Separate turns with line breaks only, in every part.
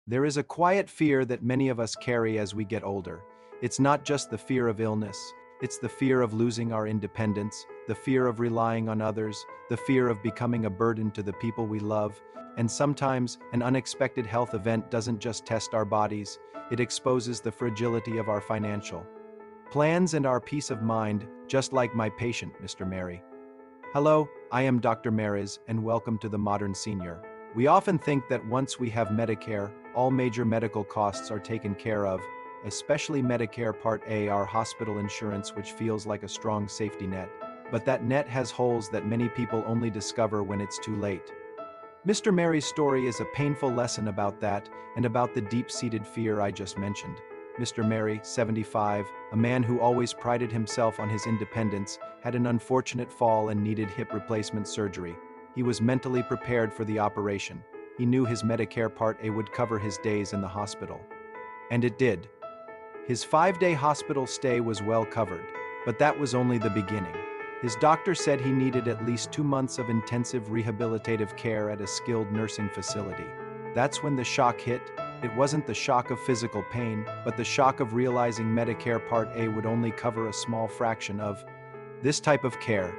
There is a quiet fear that many of us carry as we get older. It's not just the fear of illness, it's the fear of losing our independence, the fear of relying on others, the fear of becoming a burden to the people we love, and sometimes an unexpected health event doesn't just test our bodies, it exposes the fragility of our financial plans and our peace of mind, just like my patient, Mr. Mary. Hello, I am Dr. Mariz, and welcome to the Modern Senior. We often think that once we have Medicare, all major medical costs are taken care of, especially Medicare Part A, our hospital insurance, which feels like a strong safety net. But that net has holes that many people only discover when it's too late. Mr. Mary's story is a painful lesson about that and about the deep-seated fear I just mentioned. Mr. Mary, 75, a man who always prided himself on his independence, had an unfortunate fall and needed hip replacement surgery. He was mentally prepared for the operation. He knew his Medicare Part A would cover his days in the hospital. And it did. His 5-day hospital stay was well covered, but that was only the beginning. His doctor said he needed at least 2 months of intensive rehabilitative care at a skilled nursing facility. That's when the shock hit. It wasn't the shock of physical pain, but the shock of realizing Medicare Part A would only cover a small fraction of this type of care.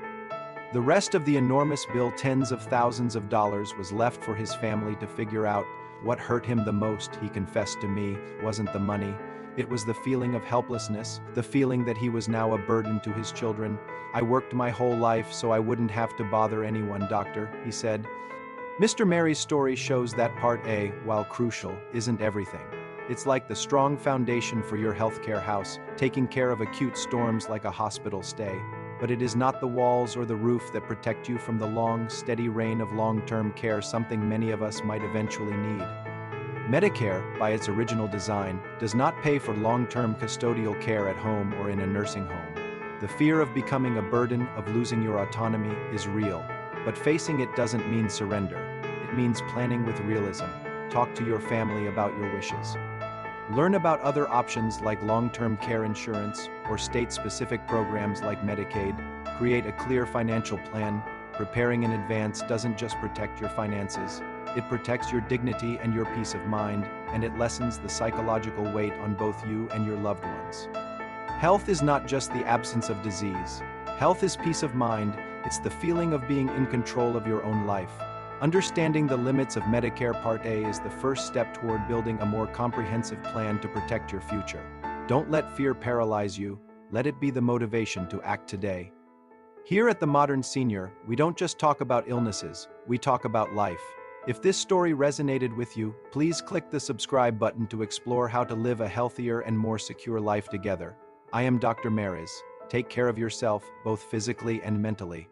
The rest of the enormous bill, tens of thousands of dollars, was left for his family to figure out. What hurt him the most, he confessed to me, wasn't the money. It was the feeling of helplessness, the feeling that he was now a burden to his children. I worked my whole life so I wouldn't have to bother anyone, doctor, he said. Mr. Mary's story shows that Part A, while crucial, isn't everything. It's like the strong foundation for your healthcare house, taking care of acute storms like a hospital stay. But it is not the walls or the roof that protect you from the long, steady rain of long-term care, something many of us might eventually need. Medicare, by its original design, does not pay for long-term custodial care at home or in a nursing home. The fear of becoming a burden, of losing your autonomy, is real. But facing it doesn't mean surrender. It means planning with realism. Talk to your family about your wishes. Learn about other options like long-term care insurance or state-specific programs like Medicaid. Create a clear financial plan. Preparing in advance doesn't just protect your finances. It protects your dignity and your peace of mind, and it lessens the psychological weight on both you and your loved ones. Health is not just the absence of disease. Health is peace of mind. It's the feeling of being in control of your own life. Understanding the limits of Medicare Part A is the first step toward building a more comprehensive plan to protect your future. Don't let fear paralyze you. Let it be the motivation to act today. Here at the Modern Senior, we don't just talk about illnesses, we talk about life. If this story resonated with you, please click the subscribe button to explore how to live a healthier and more secure life together. I am Dr. Mariz. Take care of yourself, both physically and mentally.